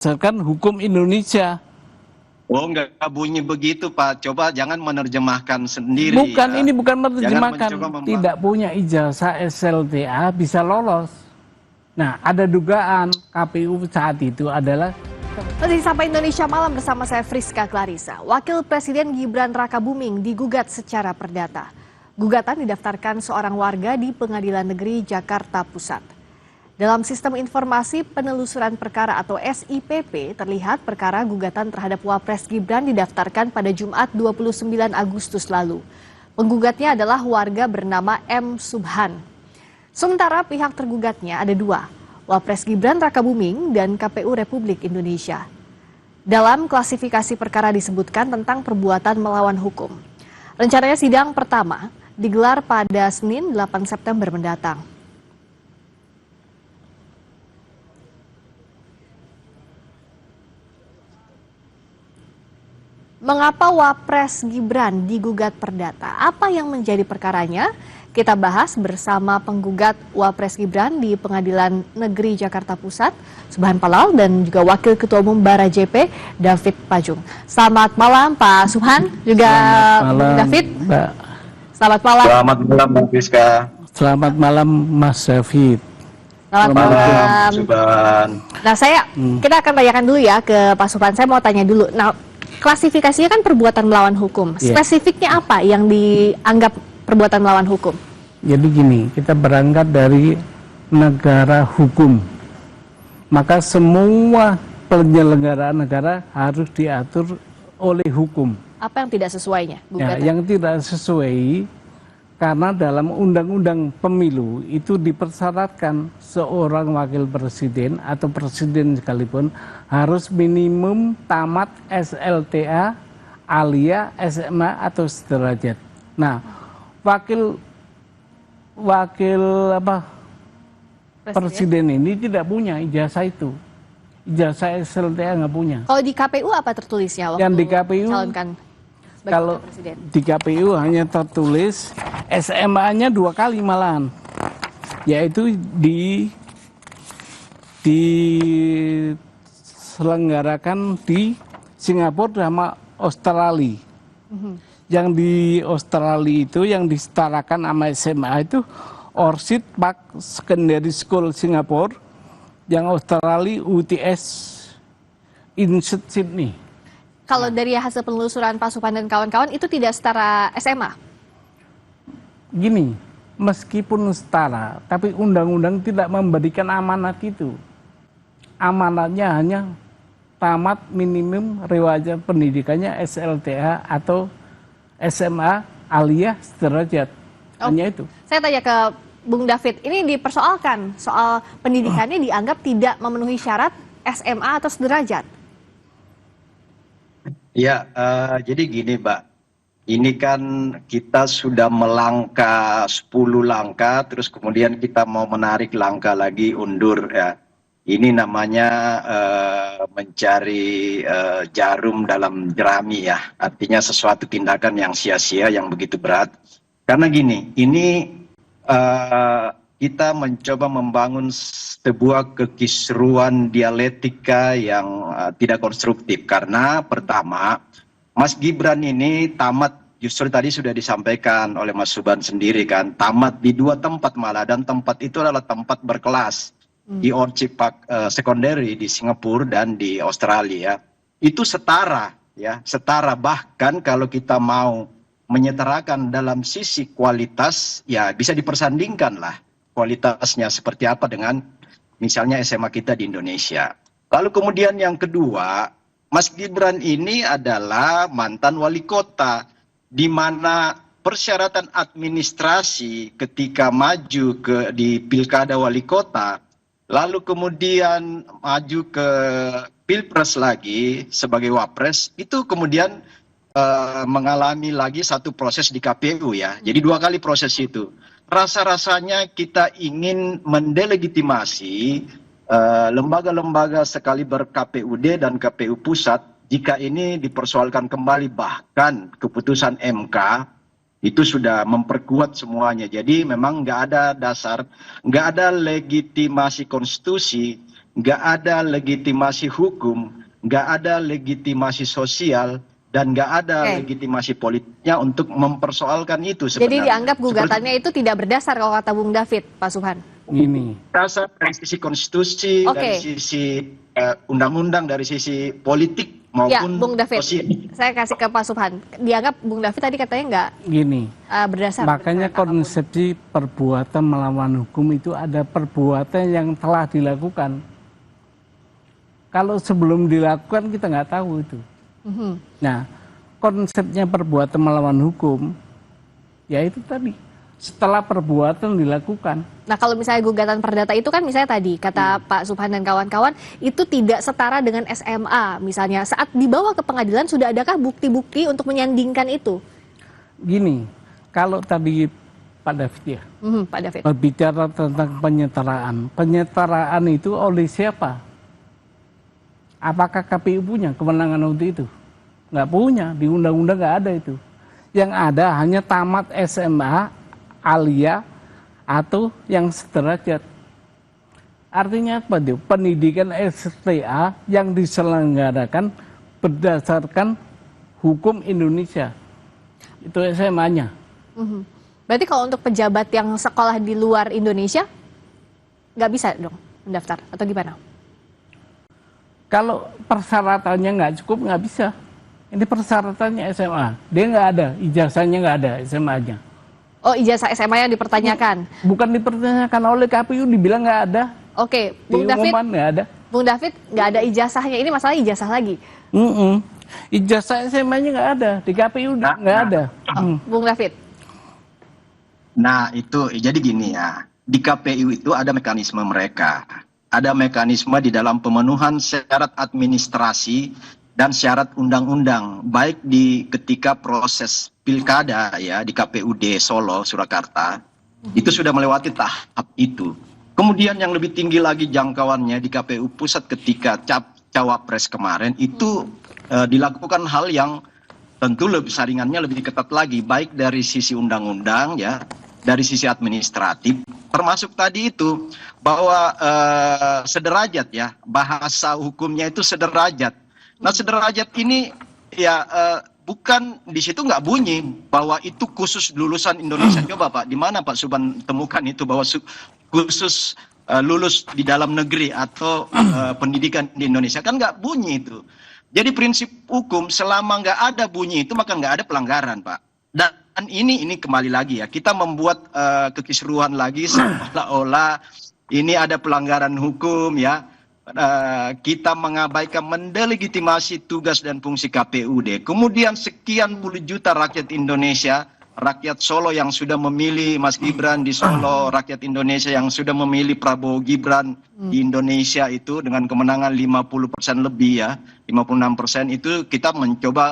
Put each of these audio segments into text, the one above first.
berdasarkan hukum Indonesia. Oh, enggak bunyi begitu, Pak. Coba jangan menerjemahkan sendiri. Bukan, ya. ini bukan menerjemahkan. Jangan Tidak punya ijazah SLTA bisa lolos. Nah, ada dugaan KPU saat itu adalah... Masih sampai Indonesia Malam bersama saya Friska Clarissa. Wakil Presiden Gibran Rakabuming digugat secara perdata. Gugatan didaftarkan seorang warga di Pengadilan Negeri Jakarta Pusat. Dalam Sistem Informasi Penelusuran Perkara atau SIPP, terlihat perkara gugatan terhadap Wapres Gibran didaftarkan pada Jumat 29 Agustus lalu. Penggugatnya adalah warga bernama M. Subhan. Sementara pihak tergugatnya ada dua, Wapres Gibran Rakabuming dan KPU Republik Indonesia. Dalam klasifikasi perkara disebutkan tentang perbuatan melawan hukum. Rencananya sidang pertama digelar pada Senin 8 September mendatang. Mengapa Wapres Gibran digugat perdata? Apa yang menjadi perkaranya? Kita bahas bersama penggugat Wapres Gibran di Pengadilan Negeri Jakarta Pusat, Subhan Palal, dan juga Wakil Ketua Umum Bara JP, David Pajung. Selamat malam Pak Subhan, juga malam, David. Mbak. Selamat malam, Mbak Friska. Selamat malam, Mas David. Selamat malam, Subhan. Nah, kita akan tanyakan dulu ya ke Pak Subhan. Saya mau tanya dulu. Nah, klasifikasinya kan perbuatan melawan hukum. Spesifiknya apa yang dianggap perbuatan melawan hukum? Jadi gini, kita berangkat dari negara hukum. Maka semua penyelenggaraan negara harus diatur oleh hukum. Apa yang tidak sesuainya? Ya, yang tidak sesuai karena dalam undang-undang pemilu itu dipersyaratkan seorang wakil presiden atau presiden sekalipun harus minimum tamat SLTA, alia, SMA atau sederajat. Nah, presiden ini tidak punya ijazah itu. Ijazah SLTA nggak punya. Kalau di KPU apa tertulisnya waktu yang di KPU calonkan sebagai kalau presiden? Di KPU hanya tertulis SMA-nya 2 kali malahan, yaitu diselenggarakan di Singapura sama Australia. Yang di Australia itu yang disetarakan sama SMA itu Orchid Park Secondary School Singapura, yang Australia UTS Institute Sydney. Kalau dari hasil penelusuran Pak Subhan dan kawan-kawan itu tidak setara SMA? Gini, meskipun setara, tapi undang-undang tidak memberikan amanat itu. Amanatnya hanya tamat minimum riwayat pendidikannya SLTA atau SMA alia sederajat. Hanya itu. Saya tanya ke Bung David, ini dipersoalkan soal pendidikannya dianggap tidak memenuhi syarat SMA atau sederajat. Ya, jadi gini, Mbak. Ini kan kita sudah melangkah 10 langkah, terus kemudian kita mau menarik langkah lagi undur ya. Ini namanya mencari jarum dalam jerami ya. Artinya sesuatu tindakan yang sia-sia, yang begitu berat. Karena gini, ini kita mencoba membangun sebuah kekisruan dialektika yang tidak konstruktif. Karena pertama, Mas Gibran ini tamat, justru tadi sudah disampaikan oleh Mas Subhan sendiri kan, tamat di 2 tempat malah, dan tempat itu adalah tempat berkelas. Di Orchid Park Secondary di Singapura dan di Australia. Itu setara ya, setara, bahkan kalau kita mau menyetarakan dalam sisi kualitas ya bisa dipersandingkan lah kualitasnya seperti apa dengan misalnya SMA kita di Indonesia. Lalu kemudian yang kedua, Mas Gibran ini adalah mantan wali kota, di mana persyaratan administrasi ketika maju di pilkada wali kota, lalu kemudian maju ke pilpres lagi sebagai wapres, itu kemudian mengalami lagi satu proses di KPU ya. Jadi 2 kali proses itu. Rasa-rasanya kita ingin mendelegitimasi lembaga-lembaga sekaliber KPUD dan KPU Pusat jika ini dipersoalkan kembali, bahkan keputusan MK itu sudah memperkuat semuanya. Jadi memang nggak ada dasar, nggak ada legitimasi konstitusi, nggak ada legitimasi hukum, nggak ada legitimasi sosial, dan nggak ada legitimasi politiknya untuk mempersoalkan itu sebenarnya. Jadi dianggap gugatannya itu tidak berdasar kalau kata Bung David, Pak Subhan. Gini, Dasar dari sisi konstitusi, dari sisi undang-undang, dari sisi politik Ya, maupun Bung David, sosial. saya kasih ke Pak Subhan. Dianggap Bung David tadi katanya nggak gini. berdasar. Makanya konsepsi perbuatan melawan hukum itu ada perbuatan yang telah dilakukan. Kalau sebelum dilakukan kita nggak tahu itu. Nah, konsepnya perbuatan melawan hukum, ya itu tadi. Setelah perbuatan dilakukan. Nah, kalau misalnya gugatan perdata itu kan misalnya tadi, kata Pak Subhan dan kawan-kawan, itu tidak setara dengan SMA. Misalnya saat dibawa ke pengadilan sudah adakah bukti-bukti untuk menyandingkan itu? Gini, kalau tadi Pak David ya, Pak David. berbicara tentang penyetaraan. Penyetaraan itu oleh siapa? Apakah KPU punya kewenangan untuk itu? Nggak punya, di undang-undang nggak ada itu. Yang ada hanya tamat SMA, alia, atau yang sederajat. Artinya apa itu? Pendidikan STA yang diselenggarakan berdasarkan hukum Indonesia. Itu SMA-nya. Berarti kalau untuk pejabat yang sekolah di luar Indonesia, nggak bisa dong mendaftar atau gimana? Kalau persyaratannya nggak cukup, nggak bisa. Ini persyaratannya SMA. Dia nggak ada, ijazahnya nggak ada SMA-nya. Oh, ijazah SMA yang dipertanyakan? Bukan dipertanyakan oleh KPU, dibilang nggak ada. Oke, Bung David, nggak ada. Bung David nggak ada ijazahnya. Ini masalah ijazah lagi. Ijazah SMA-nya nggak ada, di KPU nggak ada. Bung David. Nah itu, jadi gini ya, di KPU itu ada mekanisme mereka. Ada mekanisme di dalam pemenuhan syarat administrasi dan syarat undang-undang, baik di ketika proses pilkada ya di KPUD Solo, Surakarta, itu sudah melewati tahap itu. Kemudian yang lebih tinggi lagi jangkauannya di KPU Pusat ketika Cawapres kemarin itu dilakukan hal yang tentu lebih saringannya lebih ketat lagi, baik dari sisi undang-undang ya, dari sisi administratif, termasuk tadi itu bahwa sederajat ya, bahasa hukumnya itu sederajat. Nah sederajat ini ya bukan di situ nggak bunyi bahwa itu khusus lulusan Indonesia. Coba Pak, di mana Pak Subhan temukan itu bahwa khusus lulus di dalam negeri atau pendidikan di Indonesia, kan nggak bunyi itu. Jadi prinsip hukum selama nggak ada bunyi itu maka nggak ada pelanggaran Pak. Dan ini kembali lagi ya, kita membuat kekisruhan lagi seolah-olah ini ada pelanggaran hukum ya. Kita mengabaikan mendelegitimasi tugas dan fungsi KPUD. Kemudian sekian puluh juta rakyat Indonesia, rakyat Solo yang sudah memilih Mas Gibran di Solo, rakyat Indonesia yang sudah memilih Prabowo Gibran di Indonesia itu dengan kemenangan 50% lebih ya, 56% itu kita mencoba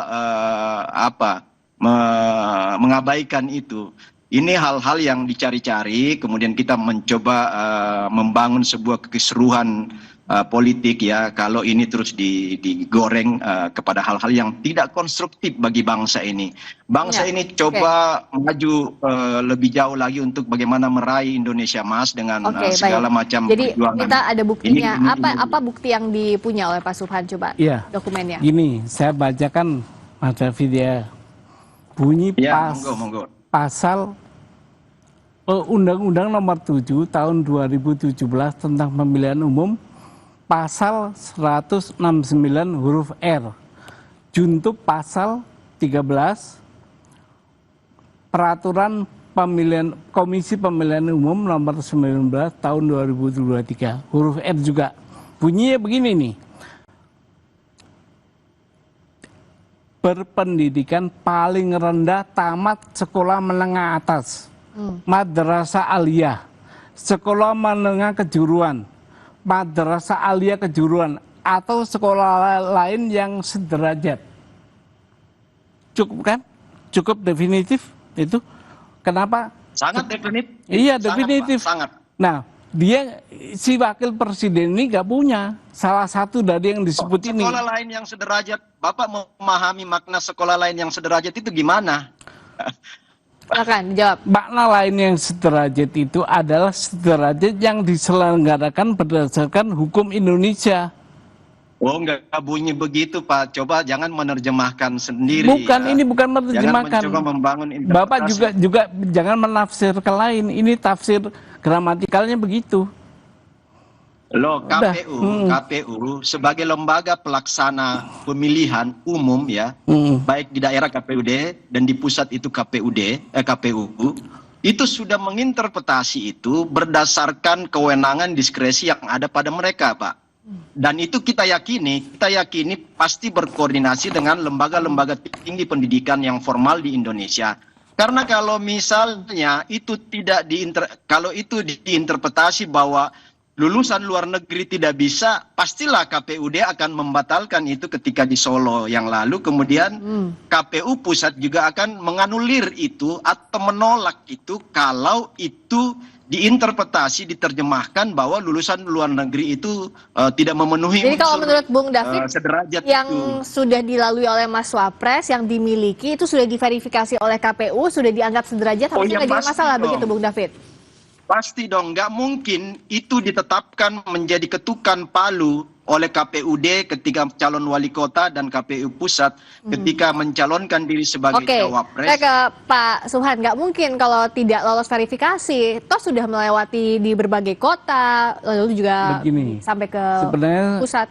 mengabaikan itu. Ini hal-hal yang dicari-cari, kemudian kita mencoba membangun sebuah kekisruhan politik ya, kalau ini terus digoreng kepada hal-hal yang tidak konstruktif bagi bangsa ini. Bangsa ini coba maju lebih jauh lagi untuk bagaimana meraih Indonesia Emas dengan segala macam Jadi perjuangan. kita ada buktinya. Apa bukti yang dipunya oleh Pak Subhan, coba dokumennya? Gini, saya bacakan Mas David ya. Bunyi monggo. Pasal Undang-Undang Nomor 7 Tahun 2017 tentang Pemilihan Umum, Pasal 169 huruf R, junto pasal 13 Peraturan Komisi Pemilihan Umum Nomor 19 Tahun 2023 huruf R juga. Bunyinya begini nih. Berpendidikan paling rendah tamat sekolah menengah atas, madrasah aliyah, sekolah menengah kejuruan, madrasah aliyah kejuruan, atau sekolah lain yang sederajat. Cukup kan? Cukup definitif itu. Kenapa? Sangat definitif. Iya, definitif. Sangat. Nah, dia si wakil presiden ini nggak punya salah satu dari yang disebut ini. Sekolah lain yang sederajat, Bapak memahami makna sekolah lain yang sederajat itu gimana? Silakan dijawab. Makna lain yang sederajat itu adalah sederajat yang diselenggarakan berdasarkan hukum Indonesia. Oh, nggak bunyi begitu, Pak. Coba jangan menerjemahkan sendiri. Bukan, ya. ini bukan Jangan menerjemahkan. mencoba membangun Bapak interpretasi. juga jangan menafsir ke lain. Ini tafsir gramatikalnya begitu. Loh, Udah. KPU sebagai lembaga pelaksana pemilihan umum ya, baik di daerah KPUD dan di pusat itu KPU, itu sudah menginterpretasi itu berdasarkan kewenangan diskresi yang ada pada mereka, Pak. Dan itu kita yakini pasti berkoordinasi dengan lembaga-lembaga tinggi pendidikan yang formal di Indonesia. Karena kalau misalnya itu kalau itu diinterpretasi bahwa lulusan luar negeri tidak bisa, pastilah KPUD akan membatalkan itu ketika di Solo yang lalu. Kemudian KPU pusat juga akan menganulir itu atau menolak itu kalau itu diinterpretasi, diterjemahkan bahwa lulusan luar negeri itu tidak memenuhi Jadi kalau menurut Bung David, sederajat yang itu. sudah dilalui oleh Mas Wapres, yang dimiliki itu sudah diverifikasi oleh KPU, sudah dianggap sederajat, harusnya nggak jadi pasti masalah dong. begitu Bung David? Pasti dong, nggak mungkin itu ditetapkan menjadi ketukan palu oleh KPUD ketika calon wali kota dan KPU pusat ketika mencalonkan diri sebagai Oke, cawapres. saya ke Pak Subhan, nggak mungkin kalau tidak lolos verifikasi, toh sudah melewati di berbagai kota, lalu juga Begini, sampai ke sebenarnya pusat.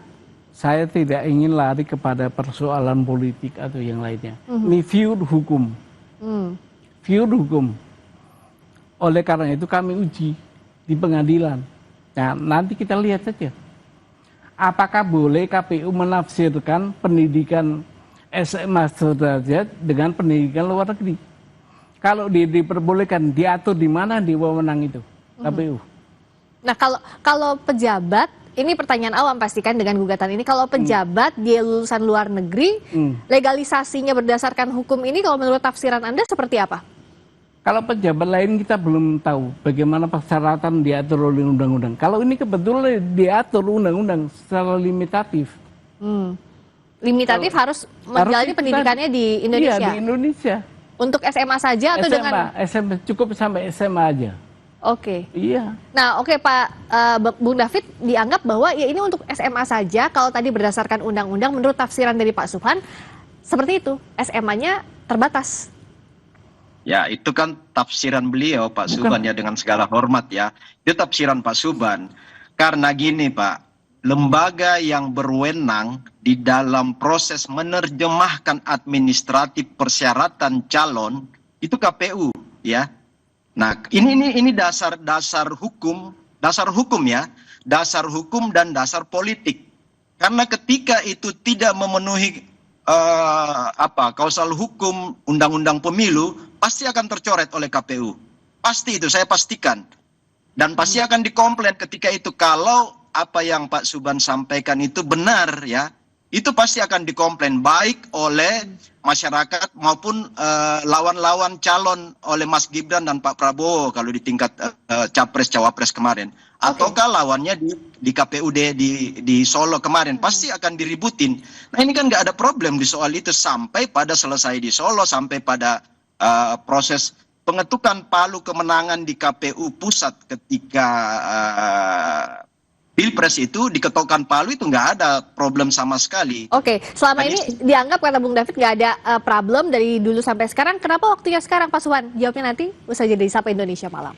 saya tidak ingin lari kepada persoalan politik atau yang lainnya. Ini pure hukum. Pure hukum. Oleh karena itu kami uji di pengadilan. Nah, nanti kita lihat saja. Apakah boleh KPU menafsirkan pendidikan SMA sederajat dengan pendidikan luar negeri? Kalau diperbolehkan, diatur di mana di wewenang itu KPU? Nah, kalau pejabat, ini pertanyaan awam pastikan dengan gugatan ini, kalau pejabat dia lulusan luar negeri, legalisasinya berdasarkan hukum ini, kalau menurut tafsiran Anda seperti apa? Kalau pejabat lain kita belum tahu bagaimana persyaratan diatur oleh undang-undang. Kalau ini kebetulan diatur undang-undang secara limitatif. Limitatif harus menjalani pendidikannya di Indonesia? Iya, di Indonesia. Untuk SMA saja atau dengan... SMA, cukup sampai SMA aja. Oke. Iya. Nah, oke Pak Bung David dianggap bahwa ya ini untuk SMA saja, kalau tadi berdasarkan undang-undang, menurut tafsiran dari Pak Subhan, seperti itu, SMA-nya terbatas. Ya, itu kan tafsiran beliau, Pak Subhan, ya, dengan segala hormat ya. Itu tafsiran Pak Subhan. Karena gini, Pak, lembaga yang berwenang di dalam proses menerjemahkan administratif persyaratan calon itu KPU, ya. Nah, ini dasar hukum ya, dasar hukum dan dasar politik. Karena ketika itu tidak memenuhi kausal hukum undang-undang pemilu, pasti akan tercoret oleh KPU. Pasti itu, saya pastikan. Dan pasti akan dikomplain ketika itu. Kalau apa yang Pak Subhan sampaikan itu benar ya, itu pasti akan dikomplain baik oleh masyarakat maupun lawan-lawan calon oleh Mas Gibran dan Pak Prabowo kalau di tingkat capres-cawapres kemarin. Ataukah lawannya di KPUD di Solo kemarin, pasti akan diributin. Nah, ini kan nggak ada problem di soal itu sampai pada selesai di Solo, sampai pada proses pengetukan palu kemenangan di KPU pusat ketika Pilpres itu diketukkan palu, itu nggak ada problem sama sekali. Oke, selama ini dianggap kata Bung David nggak ada problem dari dulu sampai sekarang. Kenapa waktunya sekarang, Pak Subhan? Jawabnya nanti usai jeda di Sapa Indonesia Malam.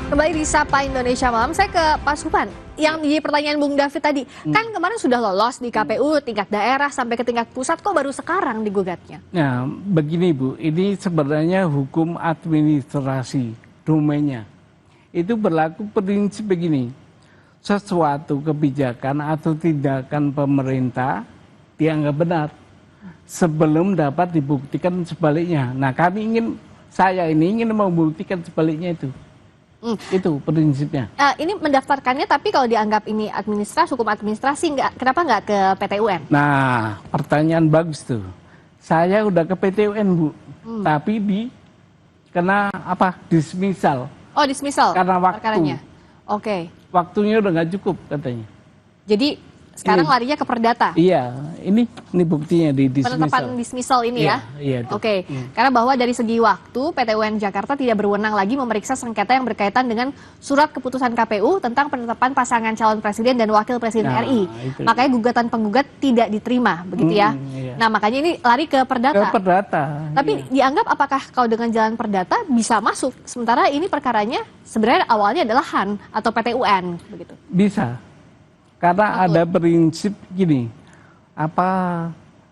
Kembali di Sapa Indonesia Malam, saya ke Pak Subhan. Yang di pertanyaan Bung David tadi, kan kemarin sudah lolos di KPU tingkat daerah sampai ke tingkat pusat, kok baru sekarang digugatnya? Nah, begini Bu, ini sebenarnya hukum administrasi domainnya. Itu berlaku prinsip begini, sesuatu kebijakan atau tindakan pemerintah dianggap benar sebelum dapat dibuktikan sebaliknya. Nah, saya ini ingin membuktikan sebaliknya itu. Itu prinsipnya. Ini mendaftarkannya, tapi kalau dianggap ini hukum administrasi, kenapa nggak ke PT UN? Nah, pertanyaan bagus tuh. Saya udah ke PT UN, Bu, tapi kena dismisal. Oh, dismisal? Karena waktu. Perkaranya. Oke. Waktunya udah nggak cukup katanya. Jadi Sekarang larinya ke perdata. Iya, ini buktinya di dismissal. Penetapan dismissal ini ya. Iya. Oke. Karena bahwa dari segi waktu PT UN Jakarta tidak berwenang lagi memeriksa sengketa yang berkaitan dengan surat keputusan KPU tentang penetapan pasangan calon presiden dan wakil presiden RI. Makanya gugatan penggugat tidak diterima, begitu ya. Iya. Nah, makanya ini lari ke perdata. Ke perdata. Tapi dianggap apakah kalau dengan jalan perdata bisa masuk? Sementara ini perkaranya sebenarnya awalnya adalah HAN atau PT UN begitu. Bisa. Karena ada prinsip gini,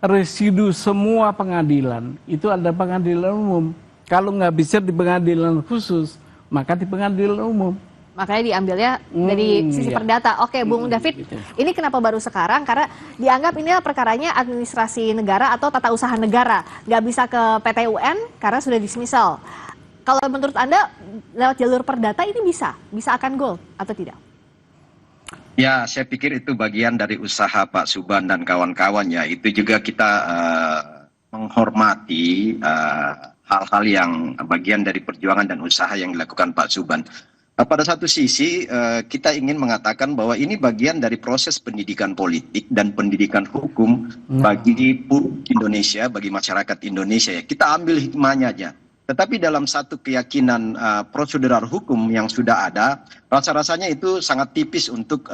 residu semua pengadilan itu ada pengadilan umum. Kalau nggak bisa di pengadilan khusus, maka di pengadilan umum. Makanya diambilnya dari sisi perdata. Oke, Bung David, ini kenapa baru sekarang? Karena dianggap inilah perkaranya administrasi negara atau tata usaha negara. Nggak bisa ke PT UN karena sudah dismissal. Kalau menurut Anda, lewat jalur perdata ini bisa akan gol atau tidak? Ya, saya pikir itu bagian dari usaha Pak Subhan dan kawan-kawannya. Itu juga kita menghormati hal-hal yang bagian dari perjuangan dan usaha yang dilakukan Pak Subhan. Pada satu sisi kita ingin mengatakan bahwa ini bagian dari proses pendidikan politik dan pendidikan hukum bagi Indonesia, bagi masyarakat Indonesia. Kita ambil hikmahnya aja. Tetapi dalam satu keyakinan prosedural hukum yang sudah ada, rasa-rasanya itu sangat tipis untuk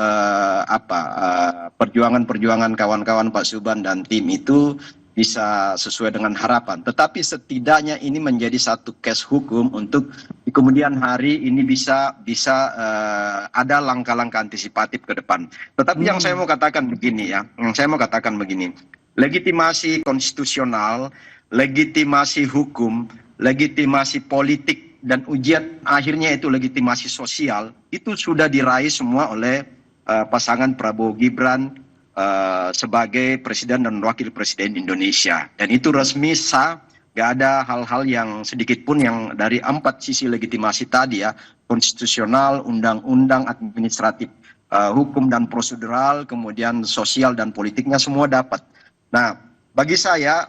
perjuangan-perjuangan kawan-kawan Pak Subhan dan tim itu bisa sesuai dengan harapan. Tetapi setidaknya ini menjadi satu case hukum untuk di kemudian hari ini bisa ada langkah-langkah antisipatif ke depan. Tetapi yang saya mau katakan begini, legitimasi konstitusional, legitimasi hukum, legitimasi politik, dan ujian akhirnya itu legitimasi sosial, itu sudah diraih semua oleh pasangan Prabowo Gibran sebagai presiden dan wakil presiden Indonesia. Dan itu resmi sah, gak ada hal-hal yang sedikit pun yang dari 4 sisi legitimasi tadi ya, konstitusional, undang-undang, administratif, hukum dan prosedural, kemudian sosial dan politiknya semua dapat. Nah, bagi saya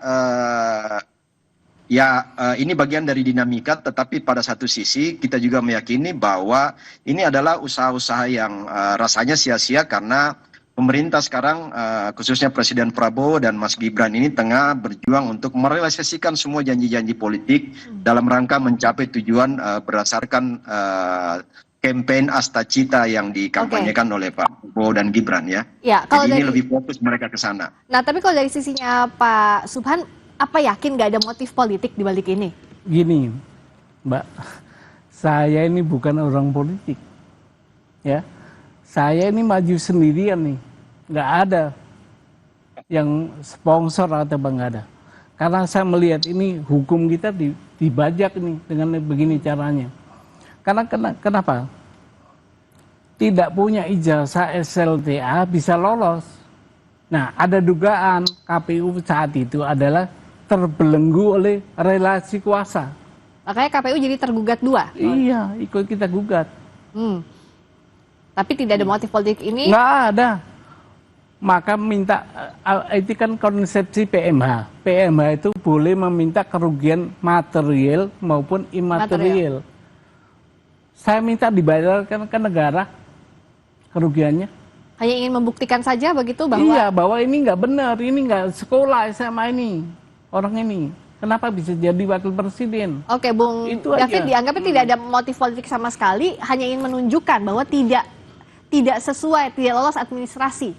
ini bagian dari dinamika, tetapi pada satu sisi kita juga meyakini bahwa ini adalah usaha-usaha yang rasanya sia-sia karena pemerintah sekarang khususnya Presiden Prabowo dan Mas Gibran ini tengah berjuang untuk merealisasikan semua janji-janji politik dalam rangka mencapai tujuan berdasarkan campaign Asta Cita yang dikampanyekan oleh Pak Prabowo dan Gibran ya. Kalau jadi ini lebih fokus mereka ke sana. Nah, tapi kalau dari sisinya Pak Subhan, apa yakin nggak ada motif politik di balik ini? Gini, Mbak, saya ini bukan orang politik, ya. Saya ini maju sendirian nih, nggak ada yang sponsor atau nggak ada. Karena saya melihat ini hukum kita dibajak nih dengan begini caranya. Karena kenapa? Tidak punya ijazah SLTA bisa lolos. Nah, ada dugaan KPU saat itu adalah terbelenggu oleh relasi kuasa. Makanya KPU jadi tergugat 2? Iya, ikut kita gugat. Tapi tidak ada motif politik ini? Nggak ada. Maka minta, itu kan konsepsi PMH. PMH itu boleh meminta kerugian material maupun imaterial. Saya minta dibayarkan ke negara kerugiannya. Hanya ingin membuktikan saja begitu bahwa... Iya, bahwa ini nggak benar, ini nggak sekolah SMA ini. Orang ini, kenapa bisa jadi wakil presiden? Oke, Bung David, dianggapnya tidak ada motif politik sama sekali, hanya ingin menunjukkan bahwa tidak sesuai, tidak lolos administrasi.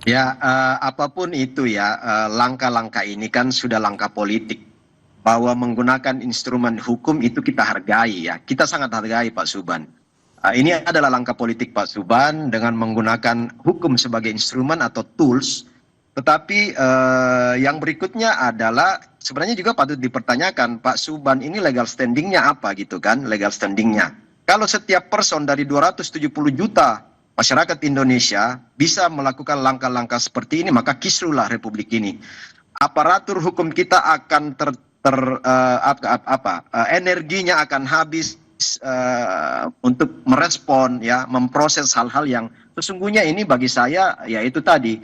Ya, apapun itu ya, langkah-langkah ini kan sudah langkah politik. Bahwa menggunakan instrumen hukum itu kita hargai ya, kita sangat hargai Pak Subhan. Ini adalah langkah politik Pak Subhan dengan menggunakan hukum sebagai instrumen atau tools. Tetapi yang berikutnya adalah sebenarnya juga patut dipertanyakan, Pak Subhan ini legal standingnya apa gitu kan, legal standingnya. Kalau setiap person dari 270 juta masyarakat Indonesia bisa melakukan langkah-langkah seperti ini, maka kisruhlah Republik ini. Aparatur hukum kita akan energinya akan habis untuk merespon ya, memproses hal-hal yang sesungguhnya ini bagi saya ya itu tadi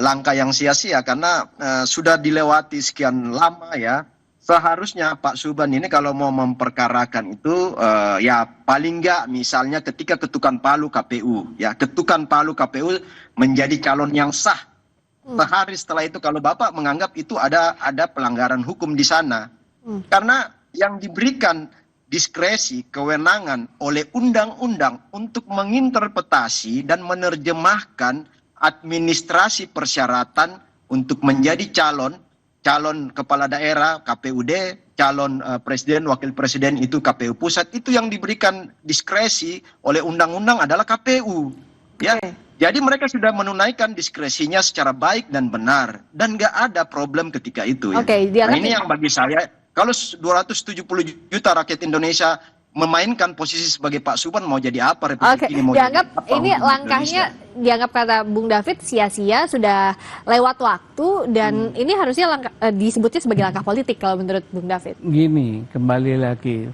langkah yang sia-sia karena sudah dilewati sekian lama ya, seharusnya Pak Subhan ini kalau mau memperkarakan itu ya paling nggak misalnya ketika ketukan palu KPU, ya ketukan palu KPU menjadi calon yang sah. Sehari setelah itu kalau Bapak menganggap itu ada pelanggaran hukum di sana. Karena yang diberikan diskresi, kewenangan oleh undang-undang untuk menginterpretasi dan menerjemahkan administrasi persyaratan untuk menjadi calon kepala daerah KPUD, calon presiden, wakil presiden itu KPU pusat, itu yang diberikan diskresi oleh undang-undang adalah KPU. Ya, jadi mereka sudah menunaikan diskresinya secara baik dan benar dan nggak ada problem ketika itu. Ya. Nah, ini yang bagi saya, kalau 270 juta rakyat Indonesia memainkan posisi sebagai Pak Subhan, mau jadi apa Republik ini? Mau dianggap jadi apa ini langkahnya Indonesia? Dianggap kata Bung David sia-sia, sudah lewat waktu dan ini harusnya disebutnya sebagai langkah politik kalau menurut Bung David. Gini, kembali lagi,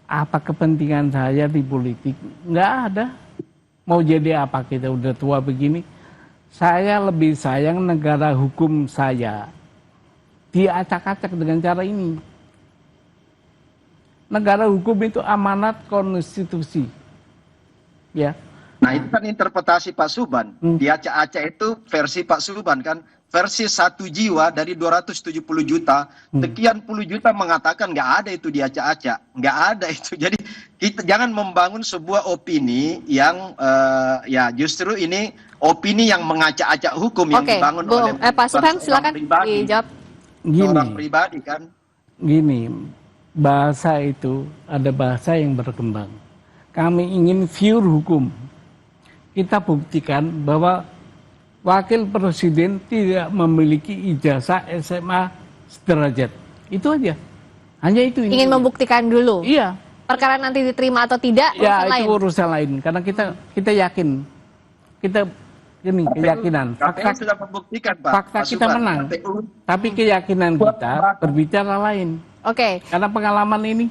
apa kepentingan saya di politik? Nggak ada. Mau jadi apa, kita udah tua begini. Saya lebih sayang negara hukum saya diacak-acak dengan cara ini. Negara hukum itu amanat konstitusi. Ya. Nah, itu kan interpretasi Pak Subhan. Diacak-acak itu versi Pak Subhan kan. Versi 1 jiwa dari 270 juta, sekian puluh juta mengatakan nggak ada itu diacak-acak. Nggak ada itu. Jadi kita jangan membangun sebuah opini yang ya justru ini opini yang mengacak-acak hukum yang dibangun oleh Pak Subhan, silakan dijawab. Orang pribadi kan. Gini, bahasa itu ada bahasa yang berkembang. Kami ingin pure hukum. Kita buktikan bahwa wakil presiden tidak memiliki ijazah SMA sederajat. Itu aja. Hanya itu. Ingin membuktikan dulu. Iya. Perkara nanti diterima atau tidak, ya, urusan lain. Itu urusan lain. Karena kita yakin. Kita ini keyakinan. KPU sudah membuktikan, Pak. Fakta kita menang. Tapi keyakinan kita berbicara lain. Karena pengalaman ini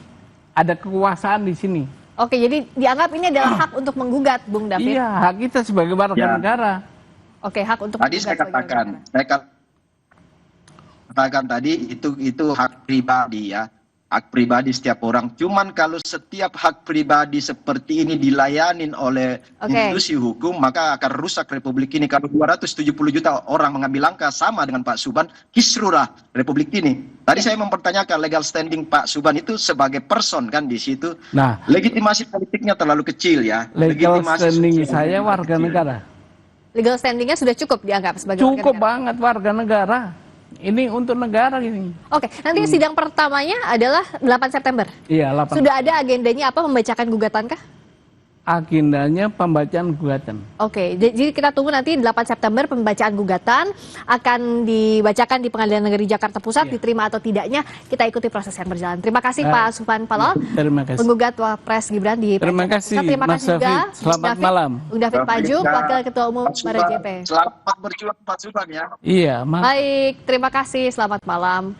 ada kekuasaan di sini. Jadi dianggap ini adalah hak untuk menggugat, Bung David. Iya, hak kita sebagai warga negara. Hak untuk tadi saya katakan tadi itu hak pribadi ya. Hak pribadi setiap orang. Cuman kalau setiap hak pribadi seperti ini dilayanin oleh institusi hukum, maka akan rusak Republik ini. Kalau 270 juta orang mengambil langkah sama dengan Pak Subhan, kisruhlah Republik ini. Tadi saya mempertanyakan legal standing Pak Subhan itu sebagai person kan di situ. Nah, legitimasi politiknya terlalu kecil ya. Legal standing saya warga negara. Legal standingnya sudah cukup dianggap sebagai warga negara? Cukup banget warga negara. Ini untuk negara ini. Nanti sidang pertamanya adalah 8 September? Iya, 8. Sudah ada agendanya apa, membacakan gugatankah? Agendanya pembacaan gugatan. Jadi kita tunggu nanti 8 September pembacaan gugatan akan dibacakan di Pengadilan Negeri Jakarta Pusat, diterima atau tidaknya kita ikuti proses yang berjalan. Terima kasih Pak Subhan Palol, penggugat Wapres Gibran di Terima kasih Mas David. Selamat malam. Bung David Paju, Wakil Ketua Umum Barajp. Selamat berjuang Pak Subhan ya. Iya, Baik, terima kasih. Selamat malam.